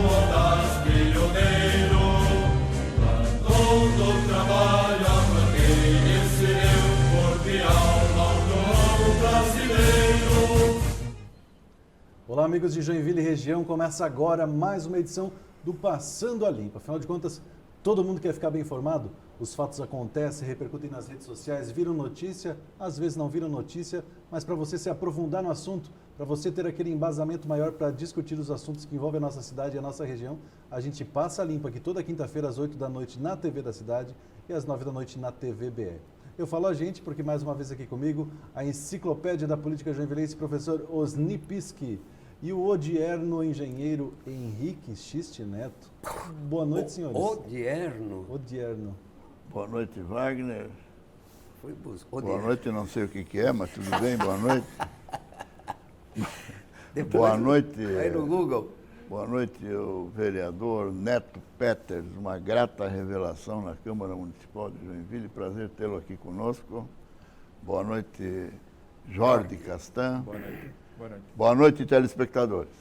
Ordaz, pioneiro, todo trabalho a manter esse corpo e alma ao povo brasileiro. Olá, amigos de Joinville e região. Começa agora mais uma edição do Passando a Limpo. Afinal de contas, todo mundo quer ficar bem informado? Os fatos acontecem, repercutem nas redes sociais, viram notícia, às vezes não viram notícia, mas para você se aprofundar no assunto, para você ter aquele embasamento maior para discutir os assuntos que envolvem a nossa cidade e a nossa região, a gente passa a limpo aqui toda quinta-feira às 8 da noite na TV da cidade e às 9 da noite na TV BR. Eu falo a gente porque mais uma vez aqui comigo a enciclopédia da política joinvilense, professor Osni Pischi, e o odierno engenheiro Henrique Xiste Neto. Boa noite, senhores. Odierno. Odierno. Boa noite, Wagner. Foi buscar. Boa noite, não sei o que é, mas tudo bem, boa noite. Boa noite. Aí no Google. Boa noite, o vereador Neto Peters, uma grata revelação na Câmara Municipal de Joinville. Prazer tê-lo aqui conosco. Boa noite, Jorge Castan. Boa noite. Boa noite. Boa noite, telespectadores.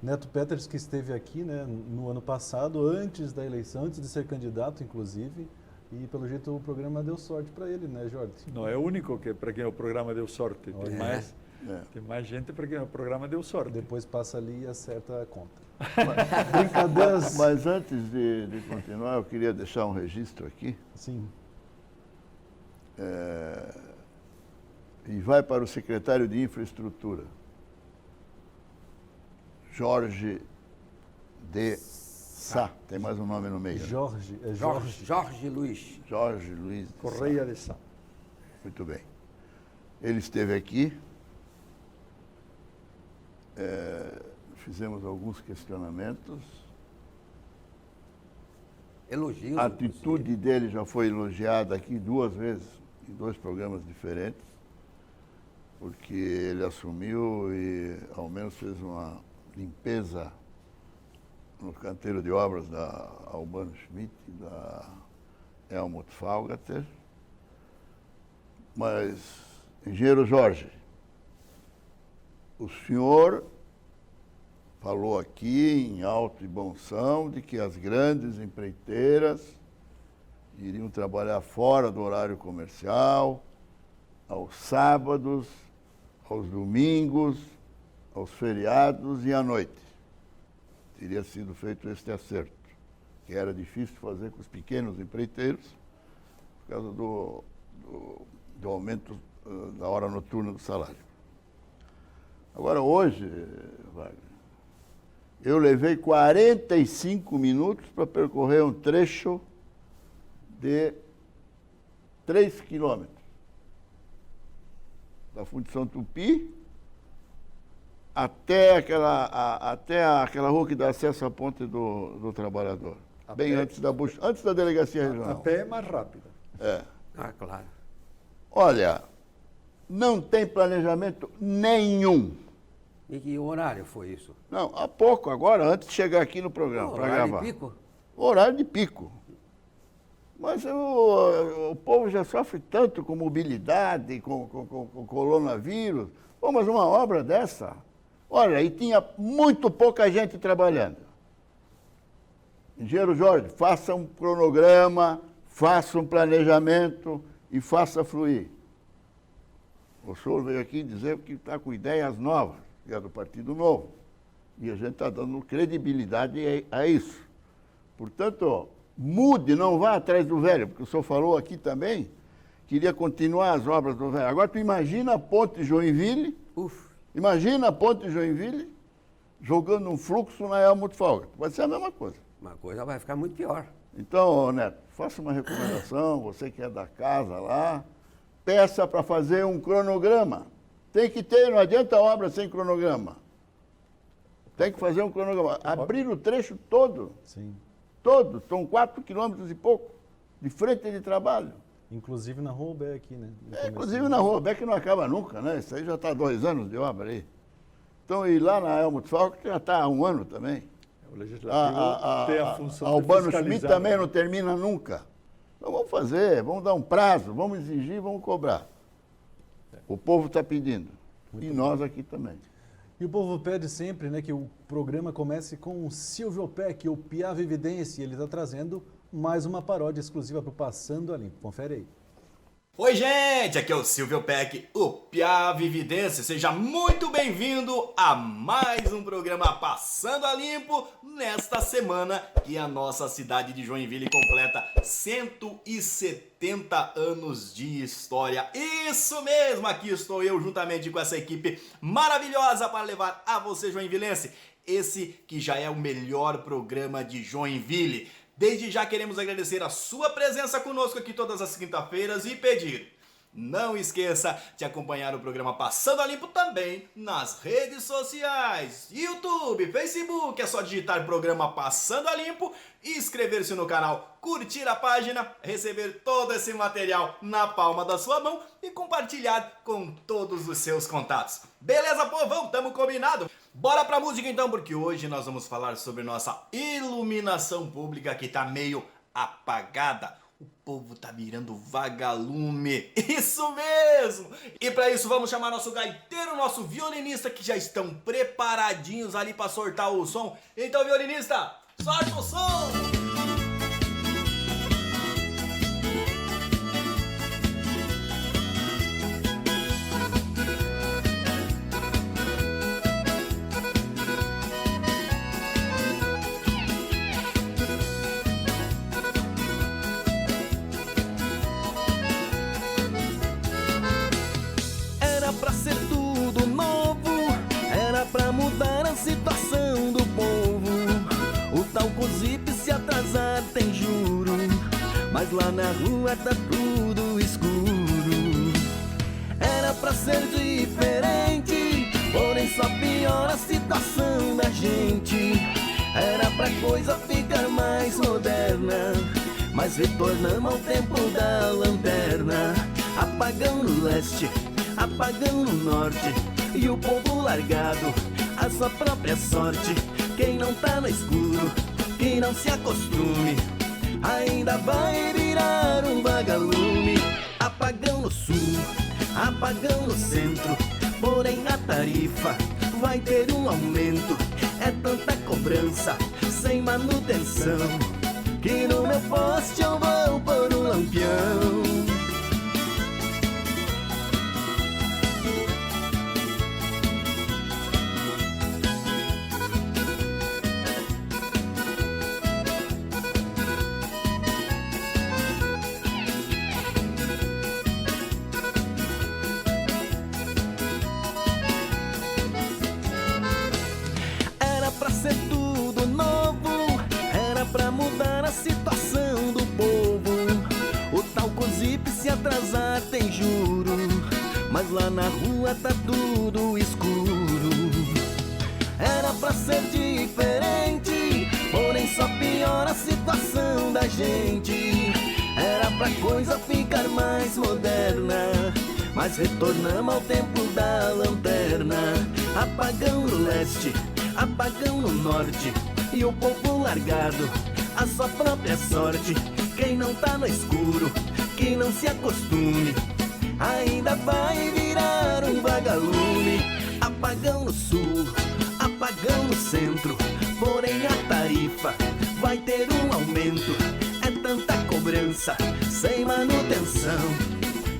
Neto Peters, que esteve aqui, né, no ano passado, antes da eleição, antes de ser candidato, inclusive, e pelo jeito o programa deu sorte para ele, né, Jorge? Não é o único que para quem o programa deu sorte. Tem mais gente para quem o programa deu sorte. Depois passa ali e acerta a conta. Brincadeiras. Mas antes de continuar, eu queria deixar um registro aqui. Sim. E vai para o secretário de Infraestrutura, Jorge de Sá. Tem mais um nome no meio. Jorge. É Jorge Luiz. Jorge Luiz de Correia de Sá. Muito bem. Ele esteve aqui. Fizemos alguns questionamentos. Elogios. A atitude dele já foi elogiada aqui 2 vezes, em 2 programas diferentes, porque ele assumiu e ao menos fez uma limpeza no canteiro de obras da Albano Schmidt e da Helmut Faugater. Mas, engenheiro Jorge, o senhor falou aqui em alto e bom som de que as grandes empreiteiras iriam trabalhar fora do horário comercial, aos sábados, aos domingos, aos feriados e à noite. Teria sido feito este acerto, que era difícil fazer com os pequenos empreiteiros, por causa do aumento da hora noturna do salário. Agora, hoje, Wagner, eu levei 45 minutos para percorrer um trecho de 3 quilômetros. Da Fundição Tupi até aquela rua que dá acesso à Ponte do Trabalhador. Bem antes da delegacia regional. A pé é mais rápido. Ah, claro. Olha, não tem planejamento nenhum. E que horário foi isso? Não, há pouco agora, antes de chegar aqui no programa para gravar. Horário de pico? Horário de pico. Mas o povo já sofre tanto com mobilidade, com coronavírus. Pô, mas uma obra dessa, olha, e tinha muito pouca gente trabalhando. Engenheiro Jorge, faça um cronograma, faça um planejamento e faça fluir. O senhor veio aqui dizer que está com ideias novas, que é do Partido Novo. E a gente está dando credibilidade a isso. Portanto, mude, não vá atrás do velho, porque o senhor falou aqui também, queria continuar as obras do velho. Agora tu imagina a Ponte Joinville, imagina a Ponte Joinville jogando um fluxo na Helmut Faugater. Vai ser a mesma coisa. Uma coisa vai ficar muito pior. Então, Neto, faça uma recomendação, você que é da casa lá, peça para fazer um cronograma. Tem que ter, não adianta a obra sem cronograma. Tem que fazer um cronograma. Abrir o trecho todo. Sim. Todo. São 4 quilômetros e pouco de frente de trabalho. Inclusive na Rua Ubé aqui, né? Inclusive na Rua Ubé, que não acaba nunca, né? Isso aí já está 2 anos de obra aí. Então, e lá na Helmut Faugater já está há 1 ano também. O Legislativo tem a função de Albano fiscalizar. Schmidt também não termina nunca. Então vamos fazer, vamos dar um prazo, vamos exigir, vamos cobrar. O povo está pedindo. E nós aqui também. E o povo pede sempre, né, que o programa comece com o Silvio Peck, o Piava Evidência. Ele está trazendo mais uma paródia exclusiva para o Passando a Limpo. Confere aí. Oi, gente! Aqui é o Silvio Peck, o Piava Evidência. Seja muito bem-vindo a mais um programa Passando a Limpo nesta semana que a nossa cidade de Joinville completa 170 anos de história. Isso mesmo! Aqui estou eu juntamente com essa equipe maravilhosa para levar a você, joinvilense, esse que já é o melhor programa de Joinville. Desde já queremos agradecer a sua presença conosco aqui todas as quinta-feiras e pedir, não esqueça de acompanhar o programa Passando a Limpo também nas redes sociais, YouTube, Facebook, é só digitar programa Passando a Limpo, inscrever-se no canal, curtir a página, receber todo esse material na palma da sua mão e compartilhar com todos os seus contatos. Beleza, povão? Tamo combinado? Bora pra música então, porque hoje nós vamos falar sobre nossa iluminação pública que tá meio apagada. O povo tá virando vagalume. Isso mesmo! E pra isso vamos chamar nosso gaiteiro, nosso violinista, que já estão preparadinhos ali pra soltar o som. Então, violinista, solta o som! Pra ser tudo novo, era pra mudar a situação do povo. O tal COSIP se atrasar tem juro, mas lá na rua tá tudo escuro. Era pra ser diferente, porém só piora a situação da gente. Era pra coisa ficar mais moderna, mas retornamos ao tempo da lanterna. Apagão no leste, apagão no norte, e o povo largado à sua própria sorte. Quem não tá no escuro, que não se acostume, ainda vai virar um vagalume. Apagão no sul, apagão no centro, porém a tarifa vai ter um aumento. É tanta cobrança, sem manutenção, que no meu poste eu vou pôr um lampião. Ser tudo novo, era pra mudar a situação do povo. O tal COSIP se atrasar tem juro, mas lá na rua tá tudo escuro. Era pra ser diferente, porém só piora a situação da gente. Era pra coisa ficar mais moderna, mas retornamos ao tempo da lanterna. Apagão no leste, apagão no norte, e o povo largado à sua própria sorte. Quem não tá no escuro, que não se acostume, ainda vai virar um vagalume. Apagão no sul, apagão no centro, porém a tarifa vai ter um aumento. É tanta cobrança, sem manutenção,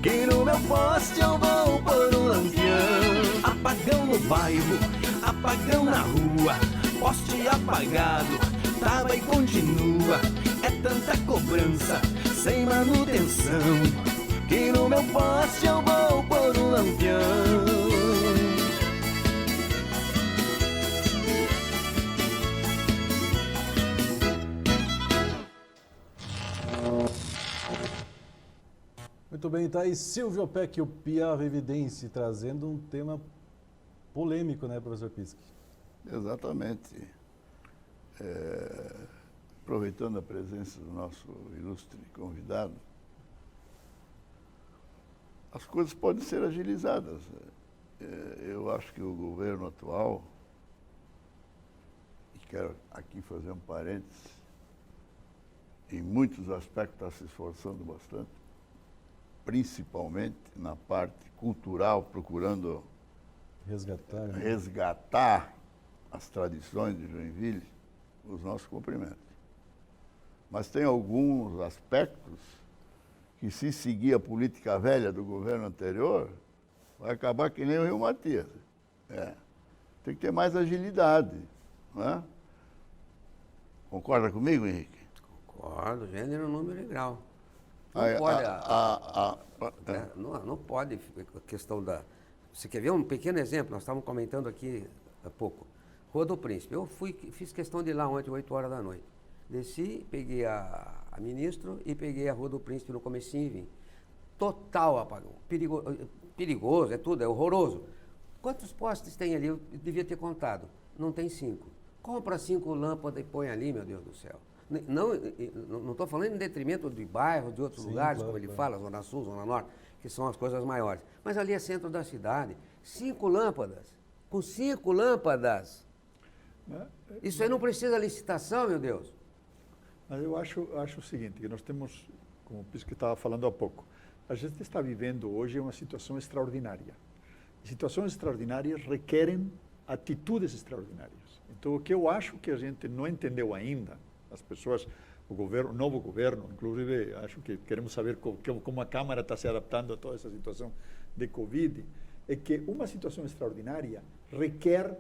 que no meu poste eu vou pôr um lampião. Apagão no bairro, apagão na rua, poste apagado, tava e continua. É tanta cobrança, sem manutenção, que no meu poste eu vou pôr um lampião. Muito bem, tá aí Silvio Peck, o Piava Evidência, trazendo um tema polêmico, né, professor Pisque? Exatamente. Aproveitando a presença do nosso ilustre convidado, as coisas podem ser agilizadas. Eu acho que o governo atual, e quero aqui fazer um parênteses, em muitos aspectos está se esforçando bastante, principalmente na parte cultural, procurando Resgatar. Né? resgatar as tradições de Joinville, os nossos cumprimentos. Mas tem alguns aspectos que, se seguir a política velha do governo anterior, vai acabar que nem o Rio Matias. Tem que ter mais agilidade. Não é? Concorda comigo, Henrique? Concordo, gênero, número e grau. Não Aí, pode, é. não pode a questão da... Você quer ver um pequeno exemplo? Nós estávamos comentando aqui há pouco. Rua do Príncipe. Eu fiz questão de ir lá ontem, 8 horas da noite. Desci, peguei a Ministro e peguei a Rua do Príncipe no comecinho e vim. Total apagão. Perigoso, é tudo, é horroroso. Quantos postes tem ali? Eu devia ter contado. Não tem 5. Compra 5 lâmpadas e põe ali, meu Deus do céu. Não estou falando em detrimento de bairros, de outros lugares, claro, como ele claro. fala, Zona Sul, Zona Norte, que são as coisas maiores. Mas ali é centro da cidade. 5 lâmpadas. Com 5 lâmpadas. Isso aí não precisa licitação, meu Deus. Mas eu acho o seguinte, que nós temos, como o que estava falando há pouco, a gente está vivendo hoje uma situação extraordinária. Situações extraordinárias requerem atitudes extraordinárias. Então, o que eu acho que a gente não entendeu ainda, as pessoas, o novo governo, inclusive, acho que queremos saber como a Câmara está se adaptando a toda essa situação de Covid, é que uma situação extraordinária requer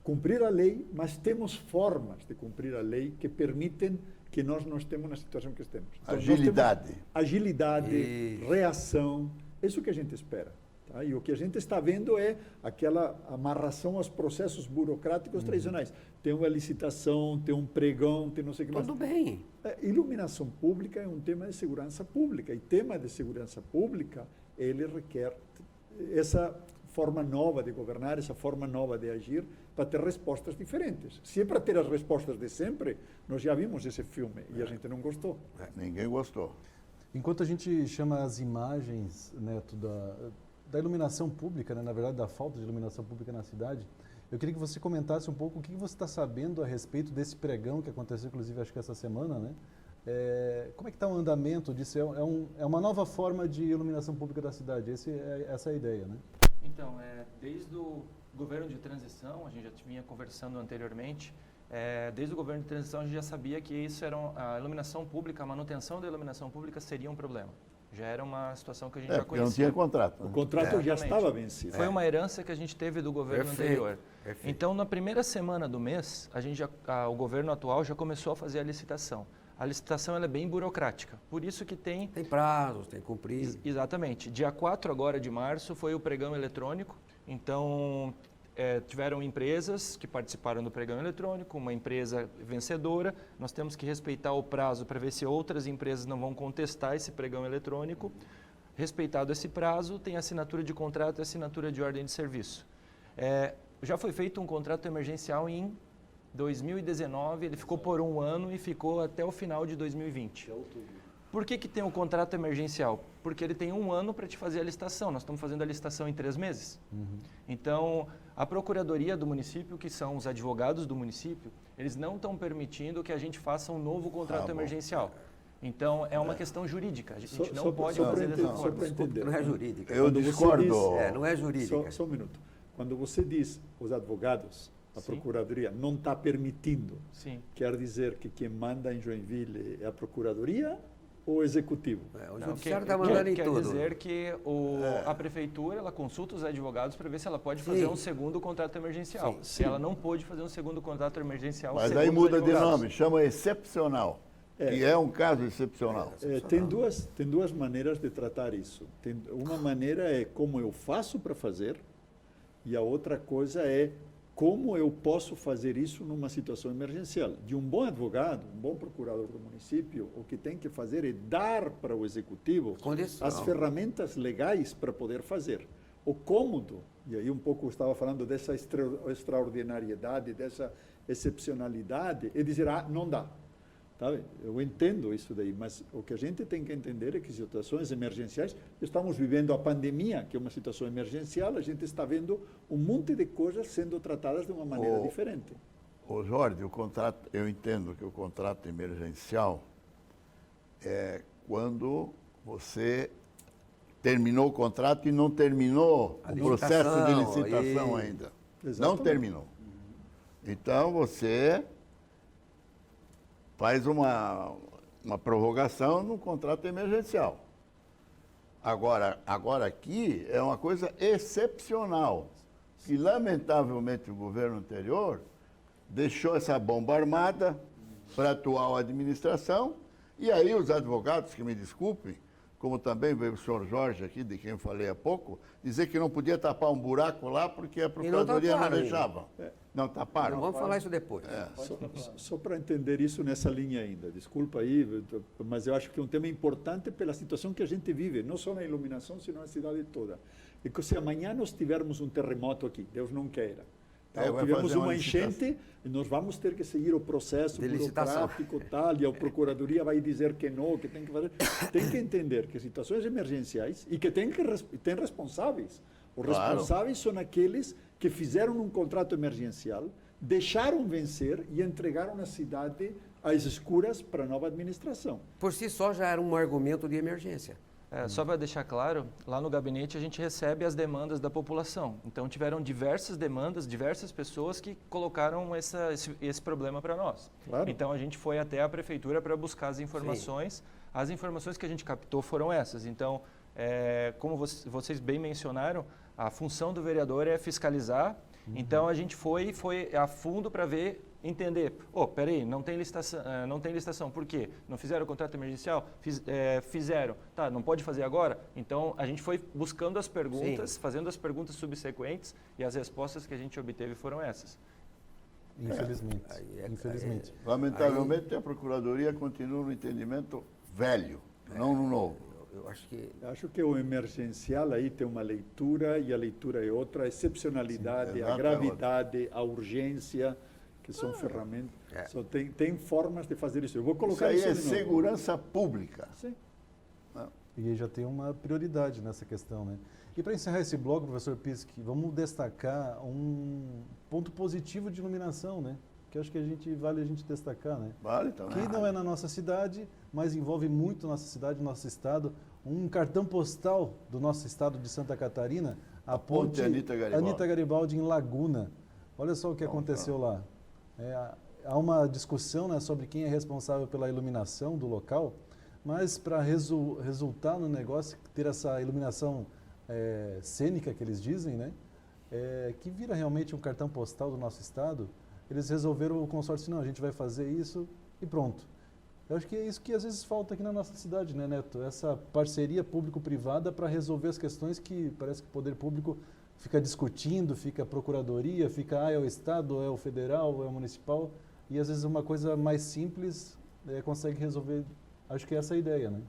cumprir a lei, mas temos formas de cumprir a lei que permitem que nós não estemos na situação que estamos. Então, Agilidade. Agilidade, reação, isso que a gente espera. Tá? E o que a gente está vendo é aquela amarração aos processos burocráticos tradicionais. Tem uma licitação, tem um pregão, tem não sei o que mais. Tudo bem. Iluminação pública é um tema de segurança pública. E tema de segurança pública, ele requer essa forma nova de governar, essa forma nova de agir, para ter respostas diferentes. Se é para ter as respostas de sempre, nós já vimos esse filme e a gente não gostou. Ninguém gostou. Enquanto a gente chama as imagens, Neto, da iluminação pública, né, na verdade da falta de iluminação pública na cidade, eu queria que você comentasse um pouco o que você está sabendo a respeito desse pregão que aconteceu, inclusive, acho que essa semana, né? Como é que está o andamento disso? É uma nova forma de iluminação pública da cidade, essa é a ideia, né? Então, desde o governo de transição, a gente já vinha conversando anteriormente, desde o governo de transição a gente já sabia que isso era a iluminação pública, a manutenção da iluminação pública seria um problema. Já era uma situação que a gente já Porque conhecia. não tinha contrato. O Né? contrato já Exatamente. estava vencido. Foi uma herança que a gente teve do governo anterior. Perfeito. Então, na primeira semana do mês, o governo atual já começou a fazer a licitação. A licitação ela é bem burocrática, por isso que tem... Tem prazos, tem que cumprir. Exatamente. Dia 4 agora de março foi o pregão eletrônico, então tiveram empresas que participaram do pregão eletrônico, uma empresa vencedora, nós temos que respeitar o prazo para ver se outras empresas não vão contestar esse pregão eletrônico. Respeitado esse prazo, tem assinatura de contrato e assinatura de ordem de serviço. Já foi feito um contrato emergencial em 2019, ele ficou por 1 ano e ficou até o final de 2020. Por que tem um contrato emergencial? Porque ele tem 1 ano para te fazer a licitação. Nós estamos fazendo a licitação em 3 meses. Então, a Procuradoria do município, que são os advogados do município, eles não estão permitindo que a gente faça um novo contrato emergencial. Então, é uma questão jurídica. A gente não pode fazer dessa Só forma. para entender. Não é jurídica. Eu Quando você discordo. diz- Não é jurídica. Só um minuto. Quando você diz os advogados, a Sim. Procuradoria não está permitindo, Sim. quer dizer que quem manda em Joinville é a Procuradoria ou o Executivo? O Não, judiciário está mandando em quer tudo. dizer que a prefeitura ela consulta os advogados para ver se ela pode Sim. fazer um segundo contrato emergencial. Sim. Se ela não pôde fazer um segundo contrato emergencial, Mas segundo aí os muda de advogados. nome, chama excepcional. Que é um caso excepcional. Tem duas maneiras de tratar isso. Uma maneira é como eu faço para fazer e a outra coisa é como eu posso fazer isso numa situação emergencial. De um bom advogado, um bom procurador do município, o que tem que fazer é dar para o executivo Condição. as ferramentas legais para poder fazer. O cômodo, e aí um pouco eu estava falando dessa extraordinariedade, dessa excepcionalidade, é dizer, não dá. Sabe? Eu entendo isso daí, mas o que a gente tem que entender é que situações emergenciais, estamos vivendo a pandemia, que é uma situação emergencial, a gente está vendo um monte de coisas sendo tratadas de uma maneira diferente. Ô Jorge, eu entendo que o contrato emergencial é quando você terminou o contrato e não terminou A o processo de licitação, licitação e- ainda. Não Exatamente. terminou. Então você faz uma prorrogação no contrato emergencial. Agora aqui é uma coisa excepcional, que lamentavelmente o governo anterior deixou essa bomba armada para a atual administração, e aí os advogados, que me desculpem, como também veio o senhor Jorge aqui, de quem eu falei há pouco, dizer que não podia tapar um buraco lá porque a Procuradoria não taparam deixava. Não taparam? Vamos falar isso depois. Só para entender isso nessa linha ainda, desculpa aí, mas eu acho que é um tema importante pela situação que a gente vive, não só na iluminação, sino na cidade toda. É que se amanhã nós tivermos um terremoto aqui, Deus não queira, Vai tivemos fazer uma licitação. enchente, nós vamos ter que seguir o processo De licitação. burocrático tal, e a Procuradoria vai dizer que não, que tem que fazer. Tem que entender que situações emergenciais e que tem responsáveis. Os Claro. responsáveis são aqueles que fizeram um contrato emergencial, deixaram vencer e entregaram a cidade às escuras para a nova administração. Por si só já era um argumento de emergência. Só para deixar claro, lá no gabinete a gente recebe as demandas da população. Então tiveram diversas demandas, diversas pessoas que colocaram esse problema para nós. Claro. Então a gente foi até a prefeitura para buscar as informações. As informações que a gente captou foram essas. Então, como vocês bem mencionaram, a função do vereador é fiscalizar. Então a gente foi a fundo para entender. Peraí, não tem licitação. Por quê? Não fizeram o contrato emergencial? Fizeram. Tá, não pode fazer agora? Então a gente foi buscando as perguntas, fazendo as perguntas subsequentes, e as respostas que a gente obteve foram essas. Infelizmente. Infelizmente. Lamentavelmente, a Procuradoria continua no entendimento velho, não no novo. Eu acho que Acho que o emergencial aí tem uma leitura e a leitura é outra, a excepcionalidade, Sim, a exato, gravidade, a urgência, que são ferramentas. Só tem formas de fazer isso. Eu vou Isso colocar aí isso é de novo. segurança pública. Sim. E aí já tem uma prioridade nessa questão, né? E para encerrar esse bloco, professor Pisk, vamos destacar um ponto positivo de iluminação, né? Que eu acho que vale a gente destacar, né? Vale também. Que não é na nossa cidade, mas envolve muito nossa cidade, nosso estado. Um cartão postal do nosso estado de Santa Catarina, a ponte Anita Garibaldi. Anita Garibaldi em Laguna. Olha só o que aconteceu lá. Há uma discussão, né, sobre quem é responsável pela iluminação do local, mas para resultar no negócio, ter essa iluminação cênica que eles dizem, né, que vira realmente um cartão postal do nosso estado, eles resolveram o consórcio, não, a gente vai fazer isso e pronto. Eu acho que é isso que às vezes falta aqui na nossa cidade, né, Neto? Essa parceria público-privada para resolver as questões que parece que o poder público fica discutindo, fica a procuradoria, fica é o estado, é o federal, é o municipal, e às vezes uma coisa mais simples consegue resolver. Acho que essa é a ideia, né?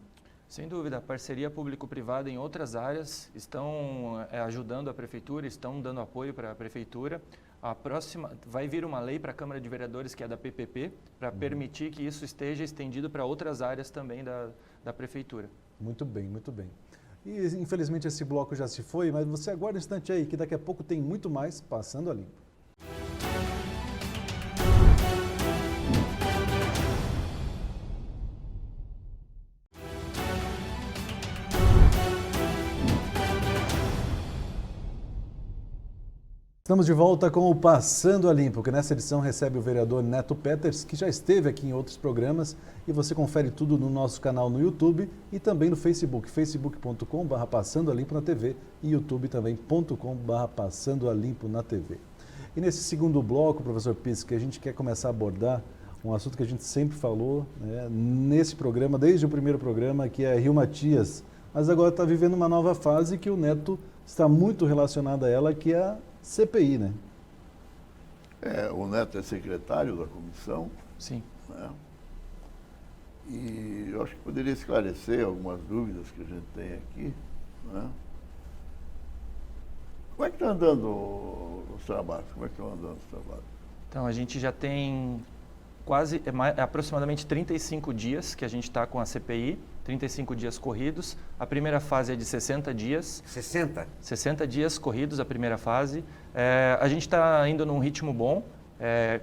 Sem dúvida, a parceria público-privada em outras áreas estão ajudando a prefeitura, estão dando apoio para a prefeitura. A próxima vai vir uma lei para a Câmara de Vereadores, que é da PPP, para permitir que isso esteja estendido para outras áreas também da prefeitura. Muito bem, muito bem. E infelizmente esse bloco já se foi, mas você aguarda um instante aí, que daqui a pouco tem muito mais Passando a Limpo. Estamos de volta com o Passando a Limpo, que nessa edição recebe o vereador Neto Peters, que já esteve aqui em outros programas, e você confere tudo no nosso canal no YouTube e também no Facebook, facebook.com/Passando a Limpo na TV e youtube também.com/Passando a Limpo na TV. E nesse segundo bloco, professor Pisk, a gente quer começar a abordar um assunto que a gente sempre falou, né, nesse programa, desde o primeiro programa, que é Rio Matias, mas agora está vivendo uma nova fase que o Neto está muito relacionado a ela, que é a CPI, né? O Neto é secretário da comissão, Sim. né? E eu acho que poderia esclarecer algumas dúvidas que a gente tem aqui, né? Como é que está andando os trabalhos? Então, a gente já tem aproximadamente 35 dias que a gente está com a CPI, 35 dias corridos. A primeira fase é de 60 dias. 60? 60 dias corridos a primeira fase. A gente está indo num ritmo bom.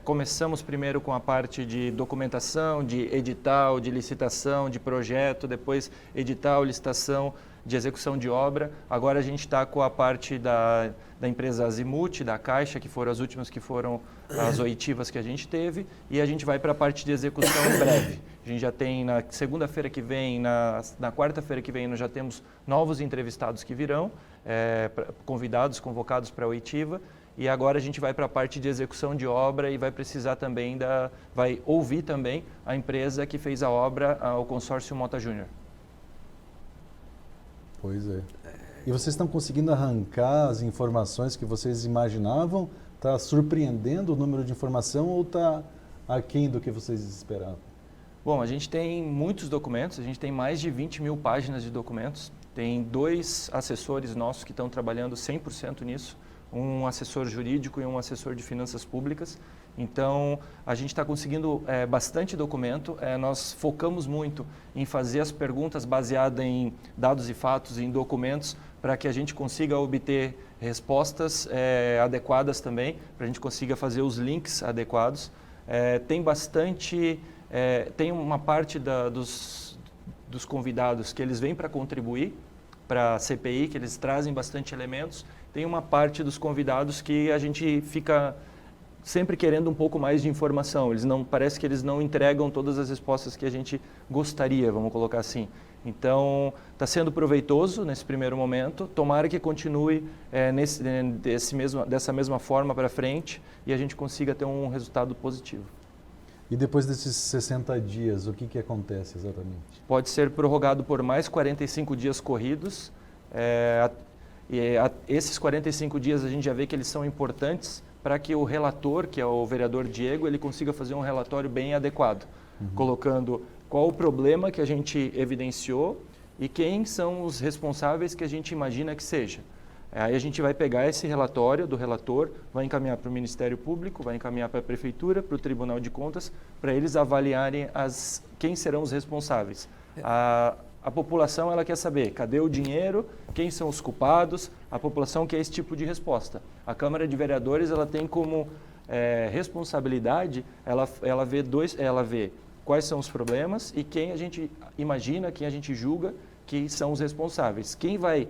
Começamos primeiro com a parte de documentação, de edital, de licitação, de projeto, depois edital, licitação, de execução de obra. Agora a gente está com a parte da empresa Azimuth, da Caixa, que foram as últimas que foram as oitivas que a gente teve, e a gente vai para a parte de execução em breve. A gente já tem na segunda-feira que vem, na quarta-feira que vem, nós já temos novos entrevistados que virão, convidados, convocados para a oitiva, e agora a gente vai para a parte de execução de obra e vai precisar também vai ouvir também a empresa que fez a obra, o consórcio Mota Júnior. Pois é. E vocês estão conseguindo arrancar as informações que vocês imaginavam? Está surpreendendo o número de informação ou está aquém do que vocês esperavam? Bom, a gente tem muitos documentos, a gente tem mais de 20 mil páginas de documentos. Tem 2 assessores nossos que estão trabalhando 100% nisso, um assessor jurídico e um assessor de finanças públicas. Então, a gente está conseguindo bastante documento. Nós focamos muito em fazer as perguntas baseadas em dados e fatos, em documentos, para que a gente consiga obter respostas adequadas também, para a gente consiga fazer os links adequados. Tem bastante, tem uma parte dos convidados que eles vêm para contribuir para a CPI, que eles trazem bastante elementos. Tem uma parte dos convidados que a gente fica sempre querendo um pouco mais de informação. Parece que eles não entregam todas as respostas que a gente gostaria, vamos colocar assim. Então, está sendo proveitoso nesse primeiro momento. Tomara que continue dessa mesma forma para frente e a gente consiga ter um resultado positivo. E depois desses 60 dias, o que acontece exatamente? Pode ser prorrogado por mais 45 dias corridos. Esses 45 dias a gente já vê que eles são importantes para que o relator, que é o vereador Diego, ele consiga fazer um relatório bem adequado, colocando qual o problema que a gente evidenciou e quem são os responsáveis que a gente imagina que seja. Aí a gente vai pegar esse relatório do relator, vai encaminhar para o Ministério Público, vai encaminhar para a Prefeitura, para o Tribunal de Contas, para eles avaliarem quem serão os responsáveis. A população ela quer saber cadê o dinheiro, quem são os culpados, a população quer esse tipo de resposta. A Câmara de Vereadores ela tem como responsabilidade, ela vê quais são os problemas e quem a gente imagina, quem a gente julga que são os responsáveis. Quem vai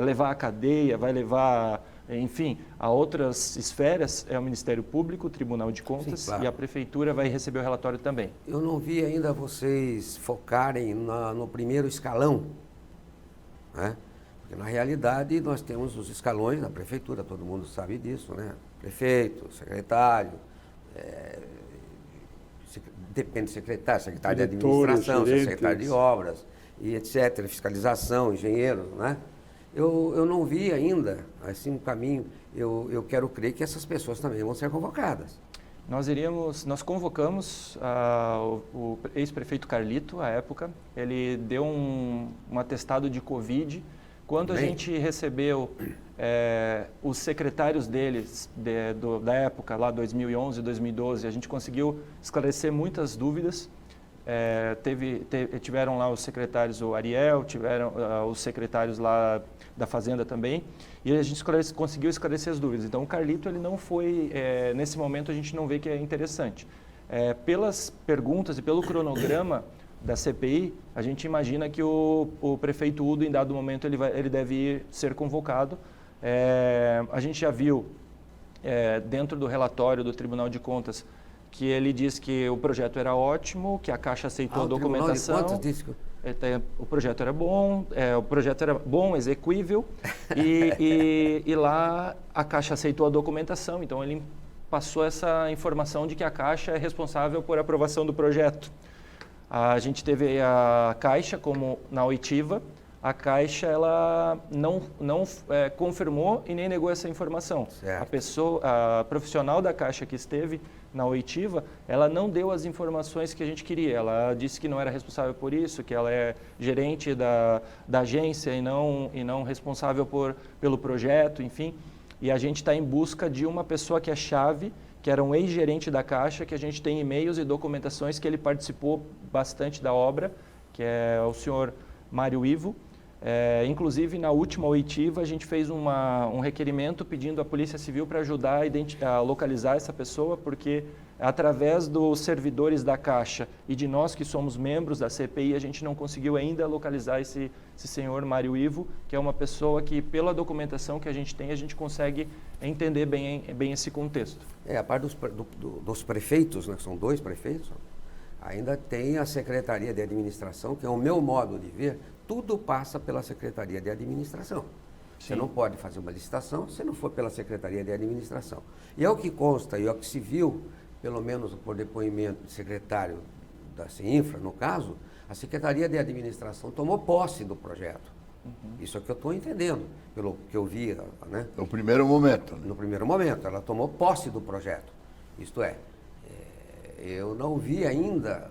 levar à cadeia, vai levar, enfim, a outras esferas é o Ministério Público, o Tribunal de Contas. Sim, claro. E a Prefeitura vai receber o relatório também. Eu não vi ainda vocês focarem no primeiro escalão, né? Porque na realidade nós temos os escalões da Prefeitura, todo mundo sabe disso, né? Prefeito, secretário, depende do secretário de administração, secretário de obras, e etc., fiscalização, engenheiro, né? Eu não vi ainda, assim, um caminho, eu quero crer que essas pessoas também vão ser convocadas. Nós convocamos o ex-prefeito Carlito, à época, ele deu um atestado de Covid. Quando a gente recebeu os secretários deles, da época, lá 2011, 2012, a gente conseguiu esclarecer muitas dúvidas. Tiveram lá os secretários, o Ariel, tiveram os secretários lá da Fazenda também, e a gente conseguiu esclarecer as dúvidas. Então, o Carlito, ele não foi, nesse momento a gente não vê que é interessante. Pelas perguntas e pelo cronograma da CPI, a gente imagina que o prefeito Udo, em dado momento, ele deve ser convocado. A gente já viu, dentro do relatório do Tribunal de Contas, que ele diz que o projeto era ótimo, que a Caixa aceitou a documentação. O projeto era bom, execuível, e lá a Caixa aceitou a documentação, então ele passou essa informação de que a Caixa é responsável por aprovação do projeto. A gente teve a Caixa como na oitiva, a Caixa ela não confirmou e nem negou essa informação. A profissional da Caixa que esteve na oitiva, ela não deu as informações que a gente queria. Ela disse que não era responsável por isso, que ela é gerente da agência e não responsável pelo projeto, enfim. E a gente está em busca de uma pessoa que é chave, que era um ex-gerente da Caixa, que a gente tem e-mails e documentações que ele participou bastante da obra, que é o senhor Mário Ivo. Inclusive, na última oitiva, a gente fez um requerimento pedindo à Polícia Civil para ajudar a localizar essa pessoa, porque através dos servidores da Caixa e de nós que somos membros da CPI, a gente não conseguiu ainda localizar esse senhor Mário Ivo, que é uma pessoa que, pela documentação que a gente tem, a gente consegue entender bem esse contexto. A parte dos prefeitos, né, que são 2 prefeitos, ainda tem a Secretaria de Administração, que é o meu modo de ver, tudo passa pela Secretaria de Administração. Você não pode fazer uma licitação se não for pela Secretaria de Administração. E é o que consta, e é o que se viu, pelo menos por depoimento do secretário da CINFRA, no caso, a Secretaria de Administração tomou posse do projeto. Isso é o que eu estou entendendo, pelo que eu vi, né? No primeiro momento. Né? No primeiro momento, ela tomou posse do projeto. Isto é, eu não vi ainda,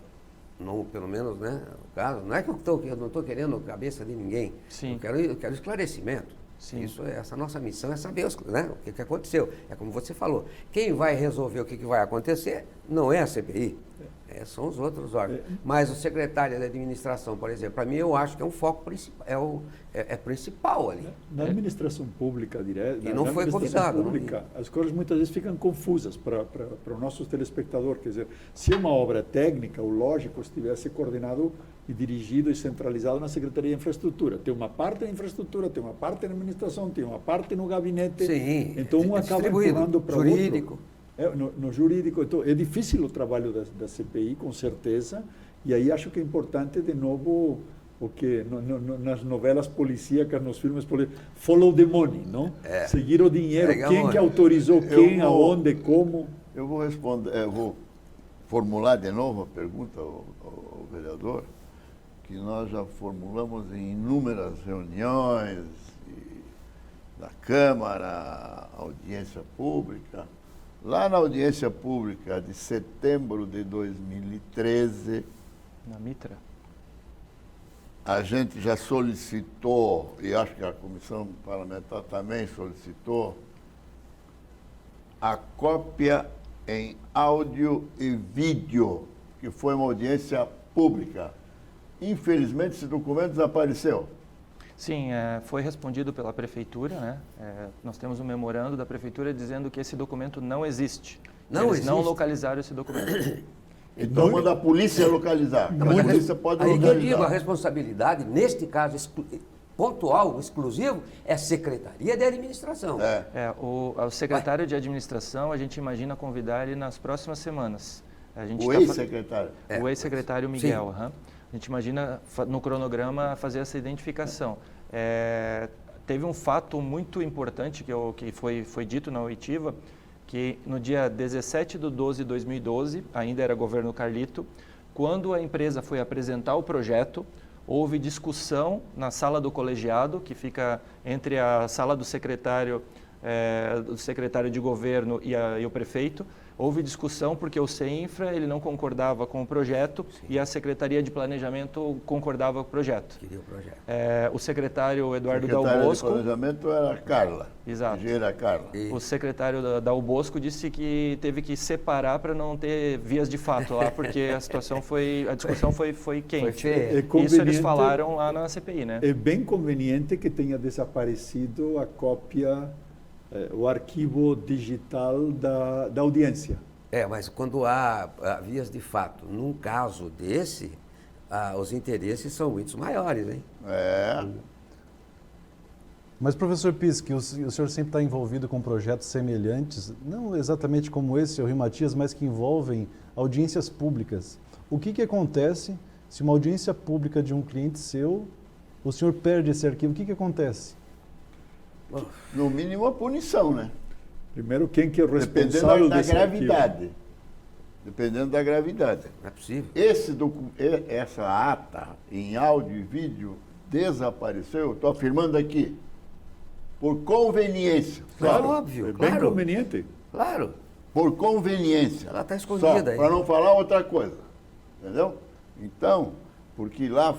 não, pelo menos, né, no caso, não é que eu não estou querendo a cabeça de ninguém. Sim. Eu quero esclarecimento. Sim. Essa nossa missão é saber né, o que aconteceu. É como você falou, quem vai resolver o que vai acontecer não é a CPI, são os outros órgãos. Mas o secretário da administração, por exemplo, para mim eu acho que é um foco principal, principal ali. Na administração pública direta, E não foi convidado. Pública, as coisas muitas vezes ficam confusas para o nosso telespectador. Quer dizer, se é uma obra técnica, o lógico estivesse coordenado e dirigido e centralizado na Secretaria de Infraestrutura. Tem uma parte na infraestrutura, tem uma parte na administração, tem uma parte no gabinete. Sim, então um acaba empurrando para o outro. Jurídico. No jurídico. Então, é difícil o trabalho da CPI, com certeza, e aí acho que é importante, de novo, o que nas novelas policíacas, nos filmes policíacos, follow the money, não? Seguir o dinheiro, quem que autorizou quem, aonde, como. Eu vou responder, vou formular de novo a pergunta ao vereador, que nós já formulamos em inúmeras reuniões da Câmara, audiência pública. Lá na audiência pública de setembro de 2013, Na Mitra? a gente já solicitou, e acho que a comissão parlamentar também solicitou, a cópia em áudio e vídeo, que foi uma audiência pública. Infelizmente, esse documento desapareceu. Sim, foi respondido pela Prefeitura, né? Nós temos um memorando da Prefeitura dizendo que esse documento não existe. Eles não localizaram esse documento. Então, manda a polícia localizar. A polícia pode Aí que eu digo, a localizar. responsabilidade, neste caso pontual, exclusivo, é a Secretaria de Administração. O secretário de Administração, a gente imagina convidar ele nas próximas semanas. O ex-secretário. O ex-secretário Miguel. A gente imagina, no cronograma, fazer essa identificação. Teve um fato muito importante que foi dito na oitiva, que no dia 17/12/2012, ainda era governo Carlito, quando a empresa foi apresentar o projeto, houve discussão na sala do colegiado, que fica entre a sala do secretário de governo e o prefeito. Houve discussão porque o CEINFRA ele não concordava com o projeto e a Secretaria de Planejamento concordava com o projeto. Queria o projeto. O secretário Eduardo Dal Secretária Bosco... de Planejamento era a Carla. Exato. Engenheira Carla. O secretário Dal Bosco disse que teve que separar para não ter vias de fato lá, porque a discussão foi quente. Isso eles falaram lá na CPI, né? É bem conveniente que tenha desaparecido a cópia, o arquivo digital da audiência. Mas quando há vias de fato, num caso desse, os interesses são muito maiores, hein? Mas, professor Pisque, o senhor sempre está envolvido com projetos semelhantes, não exatamente como esse, o Rio Matias, mas que envolvem audiências públicas. O que acontece se uma audiência pública de um cliente seu, o senhor perde esse arquivo? O que acontece? No mínimo a punição, né? Primeiro, quem que é o responsável desse gravidade. Dependendo da gravidade. Não é possível. Essa ata em áudio e vídeo desapareceu, estou afirmando aqui, por conveniência. Claro, óbvio. É bem conveniente. Claro. Por conveniência. Ela está escondida aí. Para não falar outra coisa. Entendeu? Então, porque lá,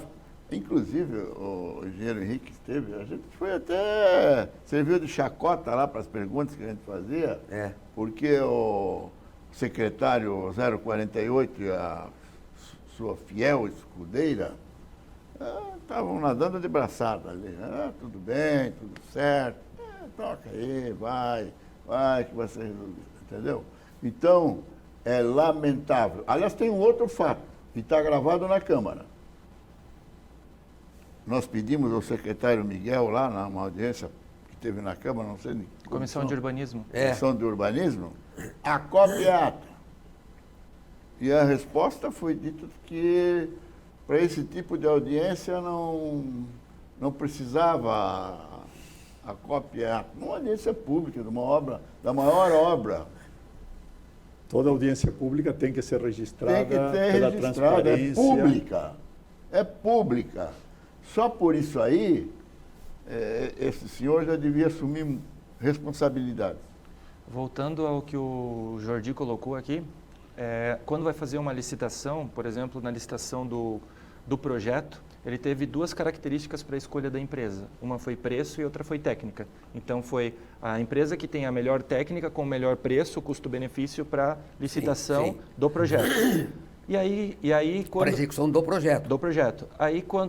inclusive, o engenheiro Henrique esteve, a gente foi até, serviu de chacota lá para as perguntas que a gente fazia, porque o secretário 048 e a sua fiel escudeira Estavam nadando de braçada ali. Tudo bem, tudo certo. Toca aí, vai que vai ser resolvido. Entendeu? Então, é lamentável. Aliás, tem um outro fato, que está gravado na Câmara. Nós pedimos ao secretário Miguel, lá numa audiência que teve na Câmara, não sei nem. Comissão de Urbanismo. Comissão de Urbanismo, a cópia ata. E a resposta foi dita que para esse tipo de audiência não precisava a cópia ata. Uma audiência pública de uma obra, da maior obra. Toda audiência pública tem que ser registrada Tem que ter pela registrada, transparência. é pública. É pública. Só por isso aí, esse senhor já devia assumir responsabilidade. Voltando ao que o Jordi colocou aqui, quando vai fazer uma licitação, por exemplo, na licitação do projeto, ele teve duas características para a escolha da empresa. Uma foi preço e outra foi técnica. Então, foi a empresa que tem a melhor técnica com o melhor preço, custo-benefício para a licitação do projeto. E aí quando... Para a execução do projeto. Do projeto.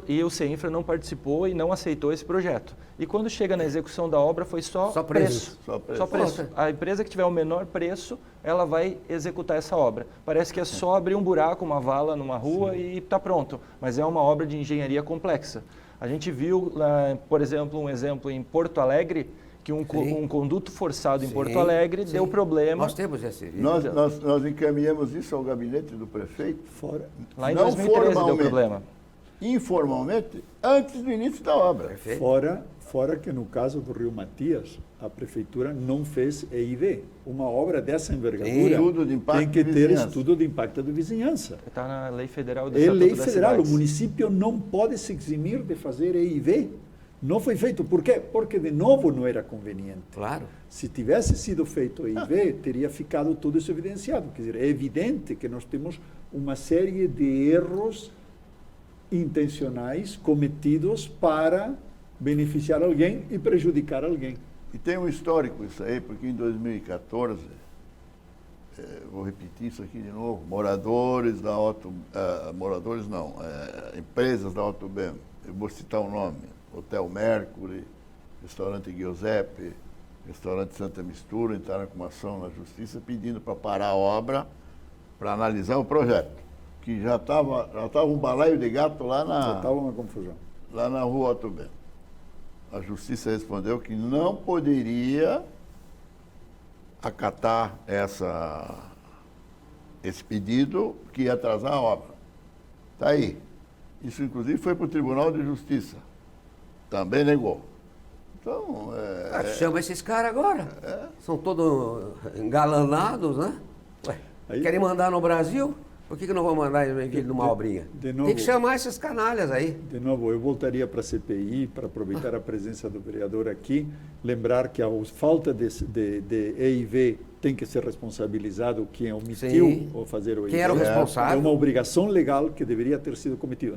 E o CEINFRA não participou e não aceitou esse projeto. E quando chega na execução da obra, foi só preço. Só preço. A empresa que tiver o menor preço, ela vai executar essa obra. Parece que é só abrir um buraco, uma vala numa rua e está pronto. Mas é uma obra de engenharia complexa. A gente viu, por exemplo, um exemplo em Porto Alegre, que um conduto forçado em Porto Alegre deu problema. Nós temos esse vídeo. Nós encaminhamos isso ao gabinete do prefeito. Lá em 2013 deu problema. Informalmente, antes do início da obra. Perfeito. Fora que no caso do Rio Matias, a prefeitura não fez EIV. Uma obra dessa envergadura tem que ter estudo de impacto de vizinhança. Está na lei federal do É Estatuto lei das federal, Cidades. o município não pode se eximir de fazer EIV. Não foi feito. Por quê? Porque, de novo, não era conveniente. Claro. Se tivesse sido feito EIV, teria ficado tudo isso evidenciado. Quer dizer, é evidente que nós temos uma série de erros intencionais cometidos para beneficiar alguém e prejudicar alguém. E tem um histórico isso aí, porque em 2014, vou repetir isso aqui de novo, empresas da Autobem, eu vou citar o nome, Hotel Mercury, Restaurante Giuseppe, Restaurante Santa Mistura, entraram com uma ação na Justiça pedindo para parar a obra para analisar o projeto, que já estava um balaio de gato lá Já estava uma confusão. lá na rua Autobem. A Justiça respondeu que não poderia acatar esse pedido que ia atrasar a obra. Está aí. Isso, inclusive, foi para o Tribunal de Justiça. Também negou. Então, Chama esses caras agora. São todos engalanados, né? Aí- Querem mandar no Brasil? Por que não vão mandar em numa obrinha? de novo- Tem que chamar esses canalhas aí. De novo, eu voltaria para a CPI, para aproveitar a presença do vereador aqui, lembrar que a falta de EIV tem que ser responsabilizado quem omitiu Sim. ou fazer o EIV. Quem era o responsável? É uma obrigação legal que deveria ter sido cometida,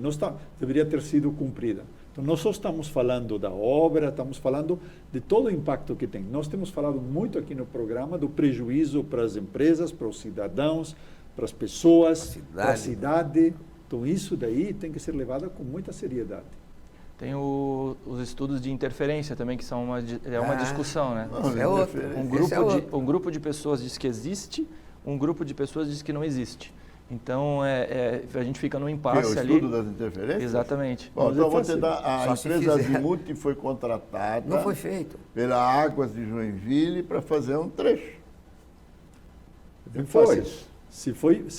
deveria ter sido cumprida. Então, nós só estamos falando da obra, estamos falando de todo o impacto que tem. Nós temos falado muito aqui no programa do prejuízo para as empresas, para os cidadãos, para as pessoas, para a cidade. Então, isso daí tem que ser levado com muita seriedade. Tem os estudos de interferência também, que são uma discussão, né? Esse é outro. Um grupo de pessoas diz que existe, um grupo de pessoas diz que não existe. Então, a gente fica num impasse o ali. estudo das interferências? Exatamente. Bom, então eu vou te dar, Só a se empresa fizer. Azimuth foi contratada Não foi feito. pela Águas de Joinville para fazer um trecho. Bem Depois. fácil. Se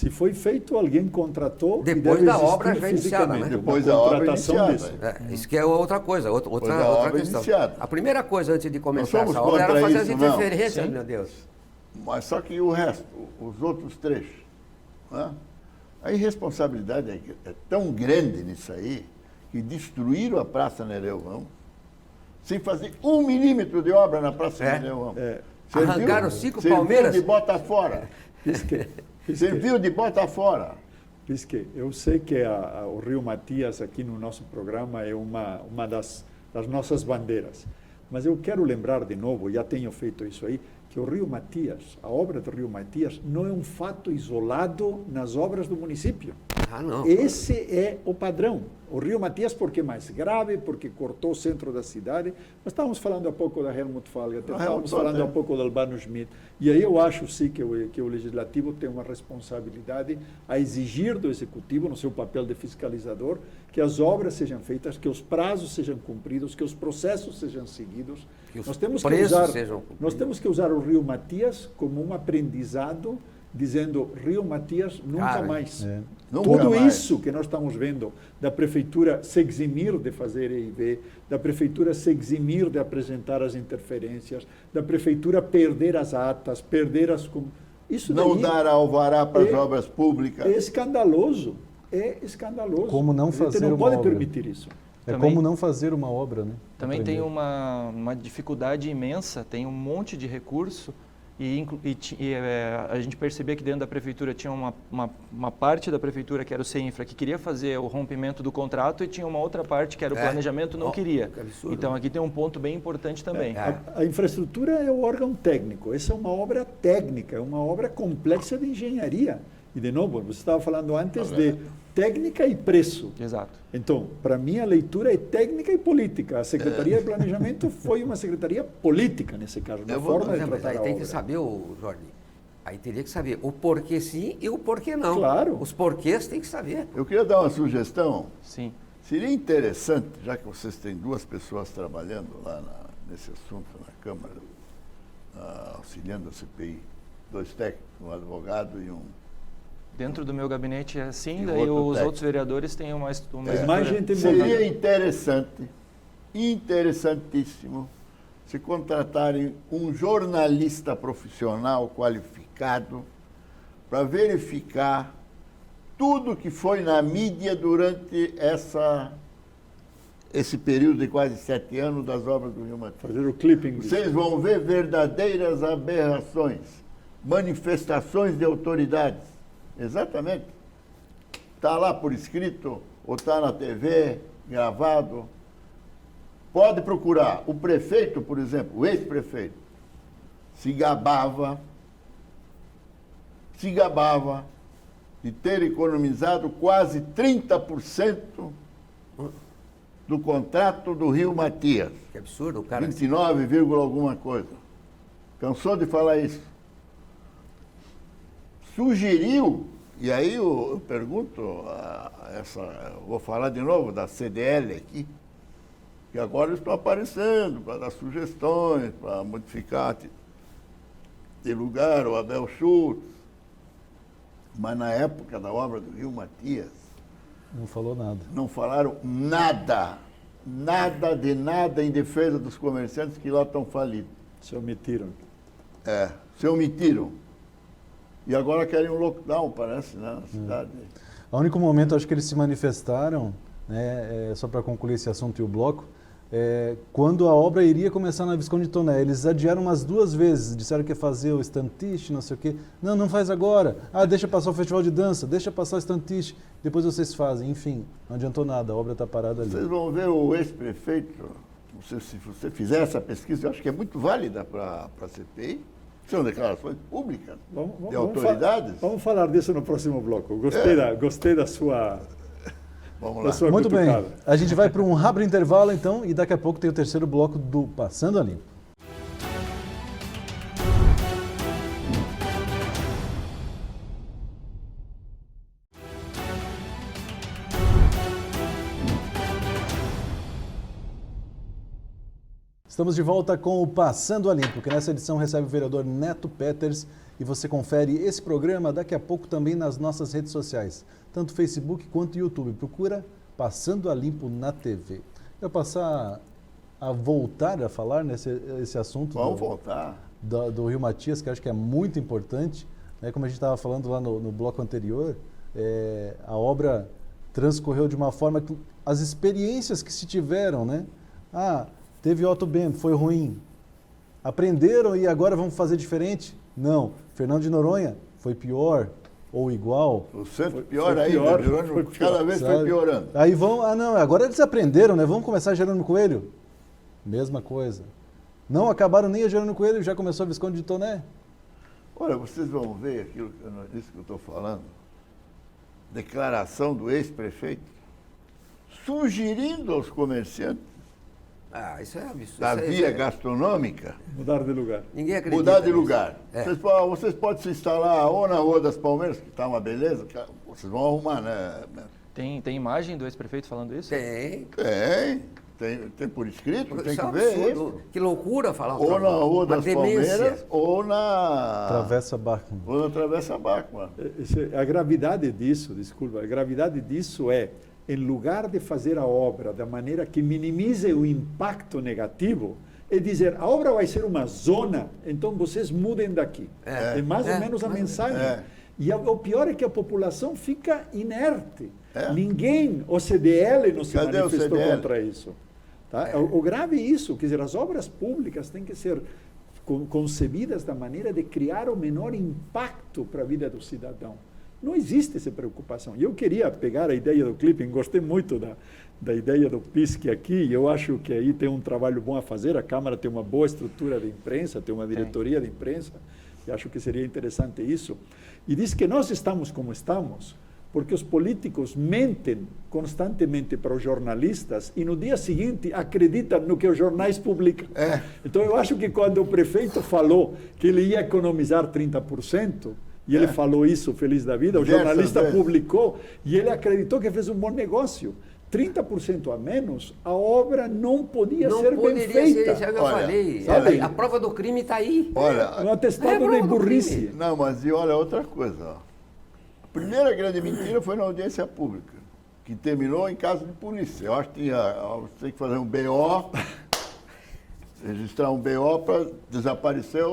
foi feito, alguém contratou. e Depois deve da obra existir já iniciada, né? fisicamente Depois uma da obra contratação iniciada. disso. Isso que é outra coisa, da outra obra questão. iniciada. A primeira coisa antes de começar somos essa obra era contra fazer as isso, não. interferências, Sim. meu Deus. Mas só que o resto, os outros trechos, né? A irresponsabilidade é tão grande nisso aí que destruíram a Praça Nereu Ramos sem fazer 1 milímetro de obra na Praça Nereu Ramos. Arrancaram 5 Serviu palmeiras. de bota fora. Serviu de bota fora. Pisque, eu sei que o Rio Matias aqui no nosso programa é uma das nossas bandeiras, mas eu quero lembrar de novo, já tenho feito isso aí, que o Rio Matias, a obra do Rio Matias, não é um fato isolado nas obras do município. Ah, não. Esse é o padrão. O Rio Matias, porque é mais grave, porque cortou o centro da cidade. Nós estávamos falando há pouco da Helmut Falk, estávamos falando há pouco do Albano Schmidt. E aí eu acho, sim, que o Legislativo tem uma responsabilidade a exigir do Executivo, no seu papel de fiscalizador, que as obras sejam feitas, que os prazos sejam cumpridos, que os processos sejam seguidos. Que os Nós temos preços sejam cumpridos. nós temos que usar o Rio Matias como um aprendizado, dizendo Rio Matias nunca Cara, mais. Nunca Tudo mais. isso que nós estamos vendo da prefeitura se eximir de fazer EIB, da prefeitura se eximir de apresentar as interferências, da prefeitura perder as atas, perder as... Isso Não daí dar alvará para as é- obras públicas. é escandaloso. É escandaloso. Como não A gente fazer não uma pode obra. permitir isso. É Também- como não fazer uma obra, né? Também tem Aprender. uma dificuldade imensa, tem um monte de recurso a gente percebia que dentro da prefeitura tinha uma parte da prefeitura que era o CEINFRA que queria fazer o rompimento do contrato e tinha uma outra parte que era o planejamento não queria. Que absurdo. Então aqui tem um ponto bem importante também. A infraestrutura é o órgão técnico. Essa é uma obra técnica, é uma obra complexa de engenharia. E, de novo, você estava falando antes de técnica e preço. Exato. Então, para mim, a leitura é técnica e política. A Secretaria de Planejamento foi uma secretaria política, nesse caso, na forma de Mas tratar aí a tem obra. que saber, Jorge, aí teria que saber o porquê sim e o porquê não. Claro. Os porquês tem que saber. Eu queria dar uma sugestão. Sim. Seria interessante, já que vocês têm duas pessoas trabalhando lá nesse assunto na Câmara, auxiliando a CPI, dois técnicos, um advogado e um... Dentro do meu gabinete é assim, E daí outro os técnico. outros vereadores têm uma Mas estrutura. mais gente Seria envolvida. interessante, interessantíssimo, se contratarem um jornalista profissional qualificado para verificar tudo que foi na mídia durante esse período de quase 7 anos das obras do Rio Matias. Fazer o clipping. disso. Vocês vão ver verdadeiras aberrações, manifestações de autoridades. Exatamente. Está lá por escrito, ou está na TV, gravado. Pode procurar. O prefeito, por exemplo, o ex-prefeito, se gabava de ter economizado quase 30% do contrato do Rio Matias. Que absurdo, o cara. 29, alguma coisa. Cansou de falar isso. Sugeriu, e aí eu pergunto, vou falar de novo da CDL aqui, que agora estão aparecendo para dar sugestões, para modificar de lugar o Abel Schultz. Mas na época da obra do Rio Matias, Não falou nada. não falaram nada de nada em defesa dos comerciantes que lá estão falidos. Se omitiram. Se omitiram. E agora querem um lockdown, parece, né, na cidade. O único momento, acho que eles se manifestaram, né, só para concluir esse assunto e o bloco, quando a obra iria começar na Visconde Toné. Eles adiaram umas 2 vezes, disseram que ia fazer o Stantiche, não sei o quê. Não faz agora. Deixa passar o festival de dança, deixa passar o Stantiche, depois vocês fazem. Enfim, não adiantou nada, a obra está parada ali. Vocês vão ver o ex-prefeito, se você fizer essa pesquisa, eu acho que é muito válida para a CPI. São declarações públicas de autoridades. Vamos falar disso no próximo bloco. Gostei da sua... Vamos lá. sua Muito bem, cutucada. a gente vai para um rápido intervalo então e daqui a pouco tem o terceiro bloco do Passando a Limpo. Estamos de volta com o Passando a Limpo, que nessa edição recebe o vereador Neto Peters e você confere esse programa daqui a pouco também nas nossas redes sociais, tanto Facebook quanto YouTube. Procura Passando a Limpo na TV. Eu vou passar a voltar a falar esse assunto Vamos voltar. do Rio Matias, que acho que é muito importante. Né? Como a gente estava falando lá no bloco anterior, a obra transcorreu de uma forma que as experiências que se tiveram, né? Teve Otto Bem, foi ruim. Aprenderam e agora vamos fazer diferente? Não. Fernando de Noronha foi pior ou igual. O centro Foi pior pior, ainda, foi pior, cada vez sabe? foi piorando. Aí vão, agora eles aprenderam, né? Vamos começar Jerônimo Coelho? Mesma coisa. Não acabaram nem a Jerônimo Coelho, já começou a Visconde de Toné. Olha, vocês vão ver isso que eu estou falando. declaração do ex-prefeito sugerindo aos comerciantes Ah, isso é absurdo. da Isso é- via gastronômica Mudar de lugar. Ninguém acredita. mudar de nisso. lugar. É. Vocês podem se instalar ou na Rua das Palmeiras, que está uma beleza, vocês vão arrumar, né? Tem imagem do ex-prefeito falando isso? Tem. Tem por escrito, tem Isso é que um ver isso. absurdo. Que loucura falar um Ou troço. na Rua Uma das demência. Palmeiras, ou na Travessa Bachmann. ou na Travessa Bachmann. A gravidade disso, desculpa, a gravidade disso é, em lugar de fazer a obra da maneira que minimize o impacto negativo, é dizer, a obra vai ser uma zona, então vocês mudem daqui. É mais ou menos a mensagem. E o pior é que a população fica inerte. Ninguém, o CDL não se Cadê o manifestou CDL? contra isso. Tá? O grave é isso, quer dizer, as obras públicas têm que ser concebidas da maneira de criar o menor impacto para a vida do cidadão. Não existe essa preocupação. E eu queria pegar a ideia do clipping, gostei muito da ideia do PISC aqui, eu acho que aí tem um trabalho bom a fazer, a Câmara tem uma boa estrutura de imprensa, tem uma diretoria de imprensa, e acho que seria interessante isso. E diz que nós estamos como estamos, porque os políticos mentem constantemente para os jornalistas e no dia seguinte acreditam no que os jornais publicam. Então eu acho que quando o prefeito falou que ele ia economizar 30%, e ele falou isso feliz da vida, o jornalista publicou e ele acreditou que fez um bom negócio. 30% a menos, a obra não podia ser bem feita. Ser, eu Olha, falei. sabe? A prova do crime está aí. Olha, Um atestado de burrice. não, mas e olha outra coisa. Ó. A primeira grande mentira foi na audiência pública, que terminou em caso de polícia. Eu acho que tem que fazer um BO, registrar um BO para desaparecer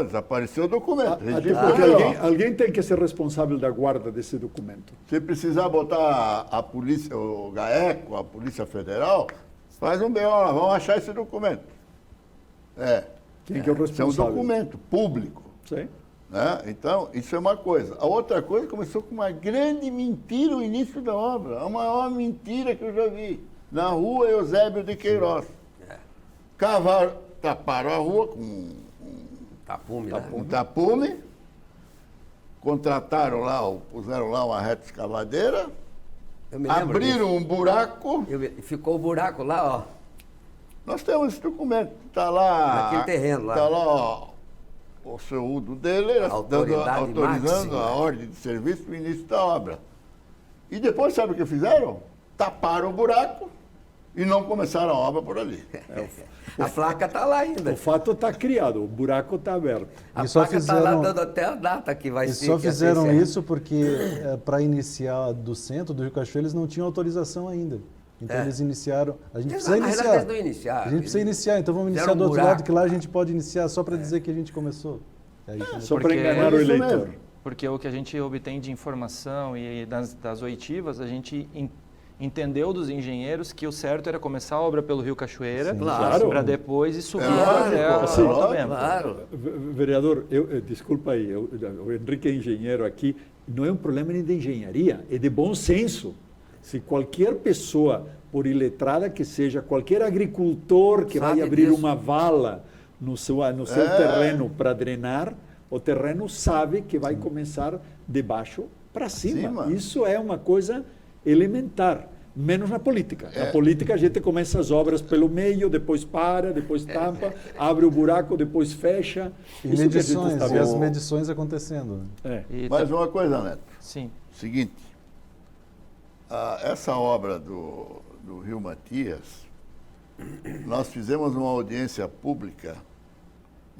desapareceu o documento. Até Registra porque o BO. alguém tem que ser responsável da guarda desse documento. Se precisar botar a polícia, o GAECO, a Polícia Federal, faz um BO lá, vamos achar esse documento. Quem que é o Isso é um responsável? documento público. Sim. Né? Então, isso é uma coisa. A outra coisa começou com uma grande mentira o início da obra. A maior mentira que eu já vi. Na rua Eusébio de Queiroz. Cavaram, taparam a rua com Tapume, um tapume, contrataram lá, puseram lá uma reta escavadeira, Eu me lembro abriram um buraco. Ficou o buraco lá, ó. Nós temos esse documento. Está lá. Naquele terreno lá. Está lá, ó, o seu Udo dele Autoridade autorizando máxima. a ordem de serviço para o início da obra. E depois, sabe o que fizeram? Taparam o buraco e não começaram a obra por ali. A placa está lá ainda. O fato está criado, o buraco está aberto. A E só placa está lá fizeram- dando até a data que vai E ser. só que ia ser fizeram encerrado. isso porque para iniciar do centro do Rio Cachoeiro eles não tinham autorização ainda. Então eles iniciaram. A gente precisa Na realidade, iniciar. eles não iniciaram. A gente precisa iniciar, então vamos Fizeram iniciar do um outro lado, buraco. que lá a gente pode iniciar só para dizer que a gente começou. É isso, Só para Porque- enganar o É isso eleitor. mesmo. Porque o que a gente obtém de informação e das oitivas, a gente entendeu dos engenheiros que o certo era começar a obra pelo Rio Cachoeira, Claro. para depois ir subindo lógico, até a assim, Alta Bema. Claro. Vereador, desculpa aí, o Henrique é engenheiro aqui, não é um problema nem de engenharia, é de bom senso. Se qualquer pessoa, por iletrada que seja, qualquer agricultor que vai Sabe abrir disso. uma vala no seu terreno para drenar, o terreno sabe que vai começar de baixo para cima. Cima. Isso é uma coisa elementar. Menos na política. Na política a gente começa as obras pelo meio, depois para, depois tampa, abre o buraco, depois fecha. E Isso que a gente medições, está e as vendo. medições acontecendo. É. E Mais uma coisa, Neto. Sim. Seguinte, essa obra do Rio Matias, nós fizemos uma audiência pública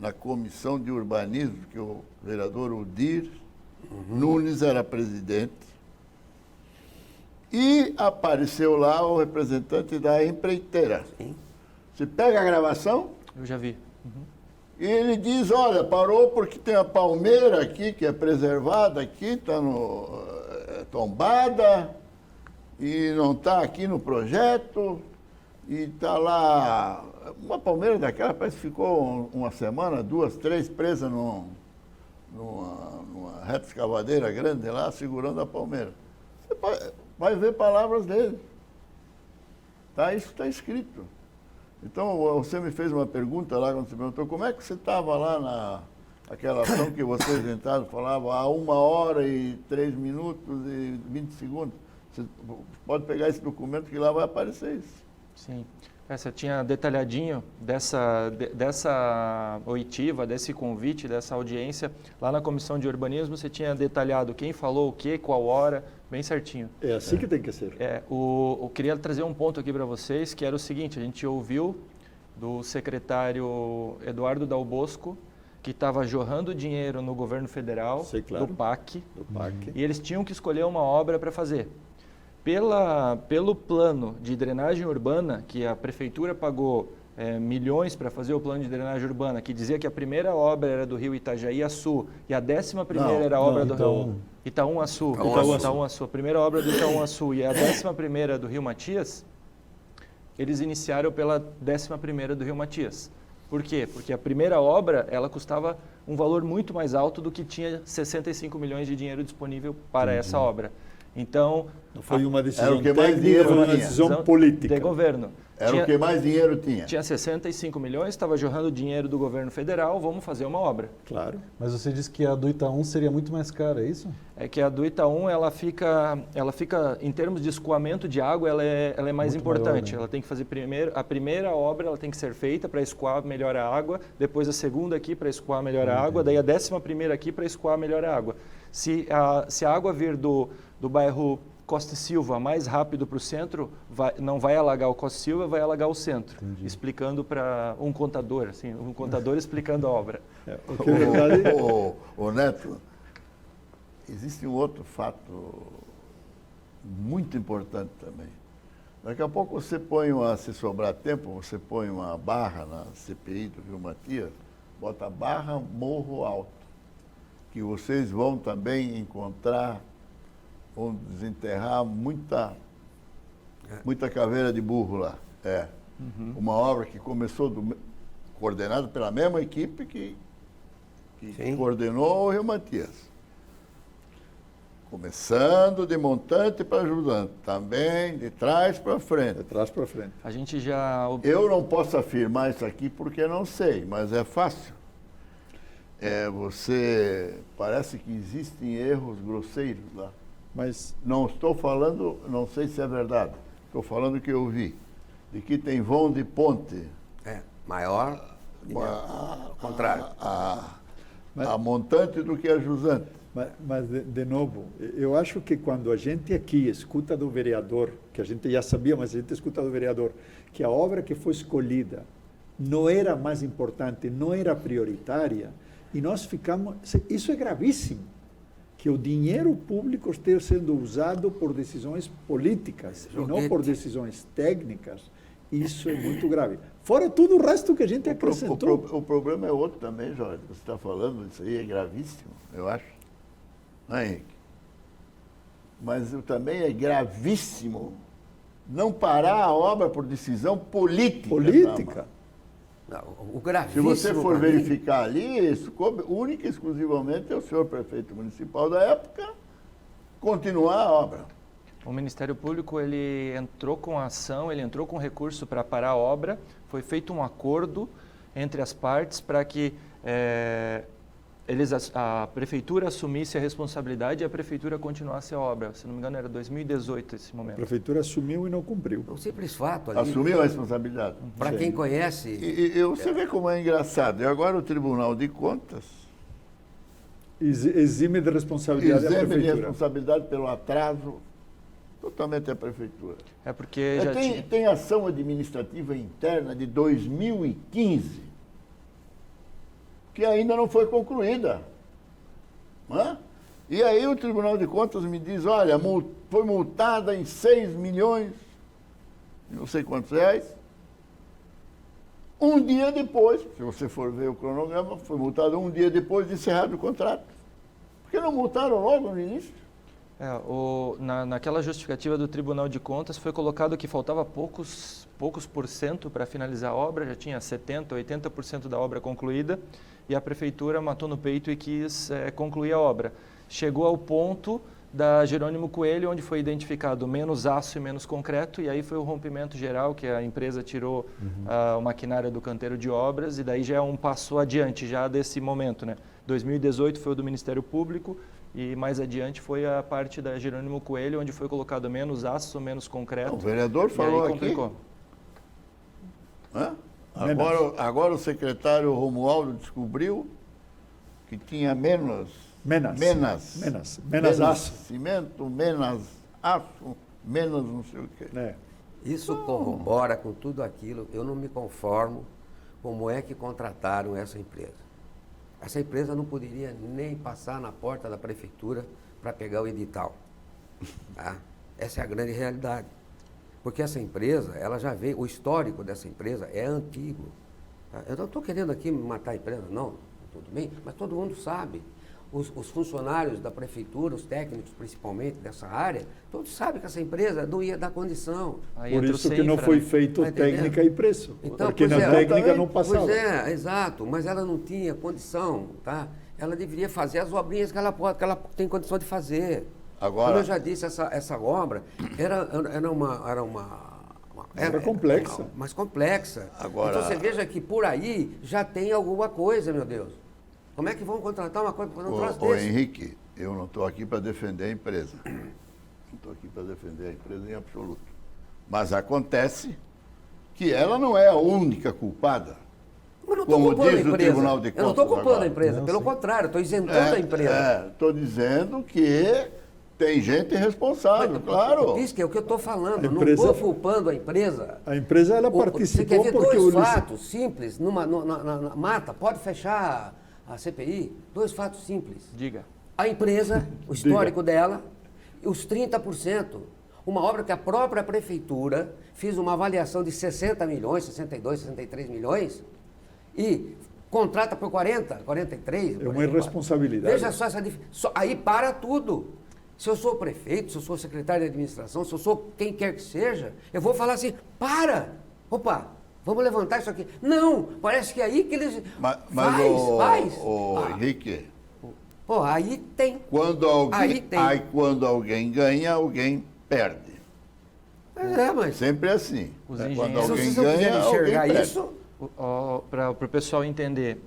na Comissão de Urbanismo, que o vereador Udir Nunes era presidente, e apareceu lá o representante da empreiteira. Você pega a gravação Eu já vi. e ele diz, olha, parou porque tem a palmeira aqui, que é preservada aqui, está tombada, e não está aqui no projeto, e está lá, uma palmeira daquela parece que ficou uma semana, 2, 3, presa numa reta escavadeira grande lá, segurando a palmeira. Você vai ver palavras dele. Tá? Isso está escrito. Então, você me fez uma pergunta lá, quando você perguntou, como é que você estava lá aquela ação que vocês entraram, falavam a 1 hora e 3 minutos e 20 segundos. Você pode pegar esse documento que lá vai aparecer isso. Sim. Você tinha detalhadinho dessa oitiva, desse convite, dessa audiência. Lá na Comissão de Urbanismo você tinha detalhado quem falou o quê, qual hora, bem certinho. É assim que tem que ser. Eu queria trazer um ponto aqui para vocês, que era o seguinte, a gente ouviu do secretário Eduardo Dal Bosco, que estava jorrando dinheiro no governo federal, Sei, claro. do PAC, PAC. e eles tinham que escolher uma obra para fazer. Pelo plano de drenagem urbana, que a prefeitura pagou milhões para fazer o plano de drenagem urbana, que dizia que a primeira obra era do rio Itajaí-Açu e a 11ª era a obra do rio Itaúna-Açu. Itaúna-Açu. A primeira obra do Itaúna-Açu e a 11ª do rio Matias, eles iniciaram pela 11ª do rio Matias. Por quê? Porque a primeira obra ela custava um valor muito mais alto do que tinha 65 milhões de dinheiro disponível para essa obra. Então, não foi uma decisão era o que mais técnica, dinheiro foi uma tinha. decisão política. De governo. Era o que mais dinheiro tinha. Tinha 65 milhões, estava jorrando dinheiro do governo federal, vamos fazer uma obra. Claro. Mas você disse que a do Itaú seria muito mais cara, é isso? É que a do Itaú, ela fica, em termos de escoamento de água, ela é mais Muito importante. maior, né? Ela tem que fazer a primeira obra, ela tem que ser feita para escoar melhor a água, depois a segunda aqui para escoar melhor a água, daí a 11ª aqui para escoar melhor a água. Se a água vir do bairro Costa e Silva mais rápido para o centro, não vai alagar o Costa e Silva, vai alagar o centro. Entendi. Explicando para um contador explicando a obra. O que é verdade... Ô Neto, existe um outro fato muito importante também. Daqui a pouco você põe se sobrar tempo, você põe uma barra na CPI do Rio Matias, bota barra Morro Alto, que vocês vão também encontrar, vão desenterrar muita caveira de burro lá. Uma obra que começou coordenada pela mesma equipe que coordenou o Rio Matias. Começando de montante para ajudante, também de trás para frente. De trás para frente. A gente já... Eu não posso afirmar isso aqui porque não sei, mas é fácil. Parece que existem erros grosseiros lá. Mas Não estou falando, não sei se é verdade, estou falando o que eu vi, de que tem vão de ponte. Maior, contrário. A montante do que a jusante. Mas de novo, eu acho que quando a gente aqui escuta do vereador, que a gente já sabia, mas a gente escuta do vereador, que a obra que foi escolhida não era mais importante, não era prioritária, e nós ficamos... Isso é gravíssimo, que o dinheiro público esteja sendo usado por decisões políticas e não por decisões técnicas. Isso é muito grave. Fora tudo o resto que a gente acrescentou. O problema é outro também, Jorge. Você está falando, isso aí é gravíssimo, eu acho. Não é, Henrique? Mas também é gravíssimo não parar a obra por decisão política. Política. Não, o Se gravíssimo... você for verificar ali, isso única e exclusivamente é o senhor prefeito municipal da época continuar a obra. O Ministério Público ele entrou com a ação, ele entrou com recurso para parar a obra, foi feito um acordo entre as partes para que a prefeitura assumisse a responsabilidade e a prefeitura continuasse a obra. Se não me engano, era 2018 esse A momento. prefeitura assumiu e não cumpriu. Um simples fato ali. Assumiu a responsabilidade. Para quem conhece... E você vê como é engraçado. E agora o Tribunal de Contas Exime de responsabilidade a exime de prefeitura. responsabilidade pelo atraso totalmente a prefeitura. É porque já tinha... Tem ação administrativa interna de 2015 que ainda não foi concluída. Não é? E aí o Tribunal de Contas me diz, olha, foi multada em 6 milhões, não sei quantos reais. Um dia depois, se você for ver o cronograma, foi multado um dia depois de encerrado o contrato. Por que não multaram logo no início? Naquela justificativa do Tribunal de Contas foi colocado que faltava poucos % para finalizar a obra, já tinha 70%, 80% da obra concluída, e a prefeitura matou no peito e quis concluir a obra. Chegou ao ponto da Jerônimo Coelho, onde foi identificado menos aço e menos concreto, e aí foi o rompimento geral, que a empresa tirou a maquinária do canteiro de obras, e daí já é um passo adiante já desse momento, né? 2018 foi o do Ministério Público, e mais adiante foi a parte da Jerônimo Coelho, onde foi colocado menos aço, menos concreto. O vereador e falou aí aqui. complicou. Hã? Agora o secretário Romualdo descobriu que tinha menos aço. cimento, menos aço, menos não sei o quê. É. Isso corrobora com tudo aquilo. Eu não me conformo como é que contrataram essa empresa. Essa empresa não poderia nem passar na porta da prefeitura para pegar o edital. Tá? Essa é a grande realidade. Porque essa empresa, ela já veio, o histórico dessa empresa é antigo. Tá? Eu não estou querendo aqui matar a empresa, não, tudo bem, mas todo mundo sabe. Os funcionários da prefeitura, os técnicos principalmente dessa área, todos sabem que essa empresa não ia dar condição. Aí Por entra o isso que não Senfra, foi né? feito Tá entendendo? técnica e preço. Então, Porque pois na é, técnica não passava. Pois é, exato, mas ela não tinha condição, tá? Ela deveria fazer as obrinhas que ela tem condição de fazer. Agora- Como eu já disse, essa obra era complexa. mais complexa. Agora- Então você veja que por aí já tem alguma coisa, meu Deus. Como é que vão contratar uma coisa para um troço Ô, desse? Henrique, eu não estou aqui para defender a empresa. Não estou aqui para defender a empresa em absoluto. Mas acontece que ela não é a única culpada. Mas não estou Como culpando a diz o empresa. Tribunal de Eu não estou Contas culpando agora. a empresa, Não, pelo sim. contrário, estou isentando a empresa. Estou dizendo que tem gente responsável, claro. Pisca, é o que eu estou falando, A não empresa- estou culpando a empresa. A empresa ela Você participou quer ver porque dois o fatos simples na mata? Pode fechar a CPI? Dois fatos simples. Diga. A empresa, o histórico dela, e os 30%. Uma obra que a própria prefeitura fez uma avaliação de 60 milhões, 62, 63 milhões, e contrata por 40, 43. É uma irresponsabilidade. Veja só essa diferença. Aí para tudo. Se eu sou prefeito, se eu sou secretário de administração, se eu sou quem quer que seja, eu vou falar assim, para! Opa, vamos levantar isso aqui. Não, parece que é aí que eles... Mas faz. Ah, Henrique, pô, aí tem. Aí tem. quando alguém ganha, alguém perde. Mas é, mas... Sempre assim. Os Quando engenheiros- Se alguém vocês não quiserem ganha, alguém enxergar perde. isso... Para o pessoal entender,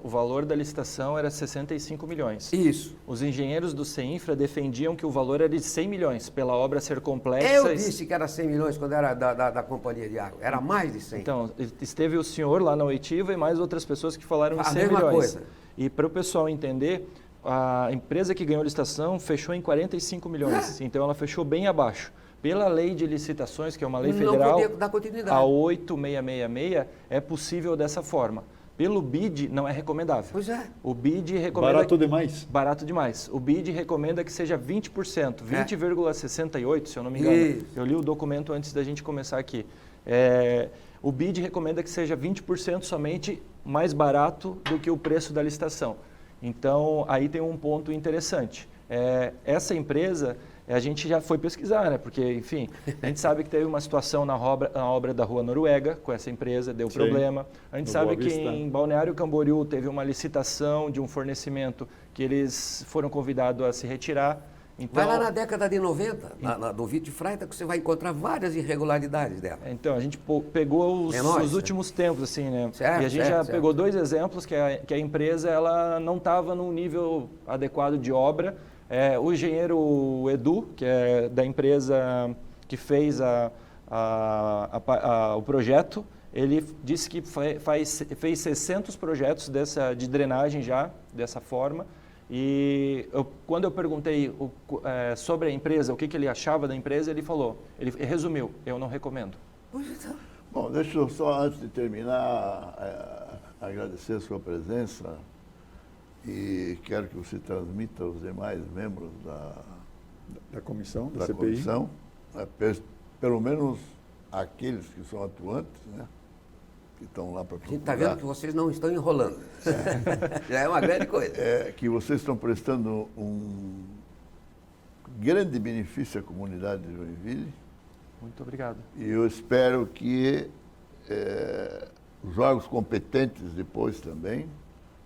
o valor da licitação era 65 milhões. Isso. Os engenheiros do CEINFRA defendiam que o valor era de 100 milhões, pela obra ser complexa. Eu disse que era 100 milhões quando era da companhia de água. Era mais de 100. Então, esteve o senhor lá na oitiva e mais outras pessoas que falaram A em 100 mesma milhões. coisa. E para o pessoal entender, a empresa que ganhou a licitação fechou em 45 milhões. Então, ela fechou bem abaixo. Pela lei de licitações, que é uma lei Não federal, podia dar continuidade. a 8666, é possível dessa forma. Pelo BID, não é recomendável. Pois é. O BID recomenda... Barato demais. Barato demais. O BID recomenda que seja 20%, 20,68%, se eu não me engano. Isso. Eu li o documento antes da gente começar aqui. O BID recomenda que seja 20% somente mais barato do que o preço da licitação. Então, aí tem um ponto interessante. Essa empresa, a gente já foi pesquisar, né? Porque, enfim, a gente sabe que teve uma situação na obra da Rua Noruega com essa empresa, deu Sim. problema. A gente No sabe Boa que Vista. em Balneário Camboriú teve uma licitação de um fornecimento que eles foram convidados a se retirar. Então, Vai lá na década de 90, do Vítor Freita, que você vai encontrar várias irregularidades dela. Então, a gente pegou Menores, os últimos tempos, assim, né? Certo, e a gente certo, já certo. pegou dois exemplos que a empresa ela não estava num nível adequado de obra. O engenheiro Edu, que é da empresa que fez o projeto, ele disse que fez 600 projetos de drenagem já, dessa forma. E quando eu perguntei sobre a empresa, o que ele achava da empresa, ele resumiu, eu não recomendo. Bom, deixa eu só, antes de terminar, agradecer a sua presença e quero que você transmita aos demais membros Da comissão, da da CPI. comissão, pelo menos aqueles que são atuantes, né, que estão lá para A gente está vendo que vocês não estão enrolando. Já é uma grande coisa. que vocês estão prestando um grande benefício à comunidade de Joinville. Muito obrigado. E eu espero que os órgãos competentes depois também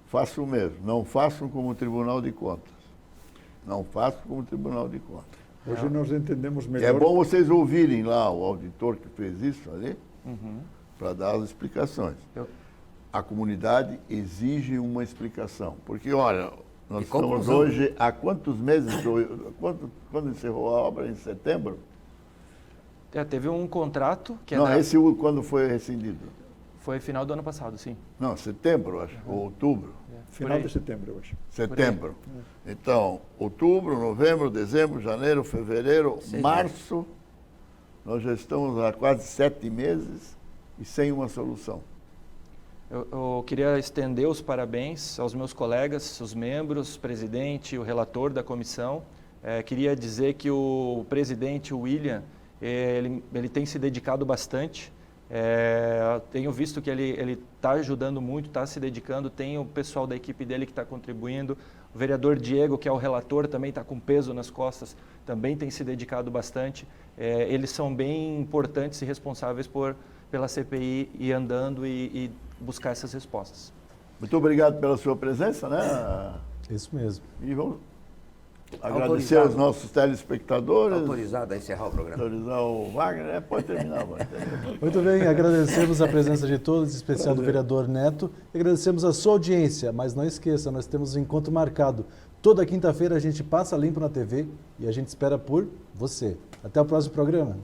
façam o mesmo. Não façam como o Tribunal de Contas. Não faço como Tribunal de Contas. Hoje nós entendemos É melhor. bom vocês ouvirem lá o auditor que fez isso ali, para dar as explicações. Eu- A comunidade exige uma explicação. Porque, olha, nós E estamos conclusão. hoje, há quantos meses, quando encerrou a obra? Em setembro? Teve um contrato que Não, quando foi rescindido? foi final do ano passado, sim. Não, setembro, acho, ou outubro. Final Por aí. de setembro, eu acho. Setembro. Então, outubro, novembro, dezembro, janeiro, fevereiro, 6 março, nós já estamos há quase 7 meses e sem uma solução. Eu queria estender os parabéns aos meus colegas, os membros, presidente, o relator da comissão. Queria dizer que o presidente, o William, ele tem se dedicado bastante. Tenho visto que ele está ajudando muito, está se dedicando. Tem o pessoal da equipe dele que está contribuindo. O vereador Diego, que é o relator, também está com peso nas costas, também tem se dedicado bastante. Eles são bem importantes e responsáveis pela CPI ir andando e buscar essas respostas. Muito obrigado pela sua presença, né? Isso mesmo. E vamos agradecer Autorizado. aos nossos telespectadores. Autorizado a encerrar o programa. Autorizar o Wagner. Pode terminar, Wagner. Muito bem, agradecemos a presença de todos, em especial do vereador Neto, e agradecemos a sua audiência, mas não esqueça, nós temos um encontro marcado. Toda quinta-feira a gente passa limpo na TV e a gente espera por você. Até o próximo programa.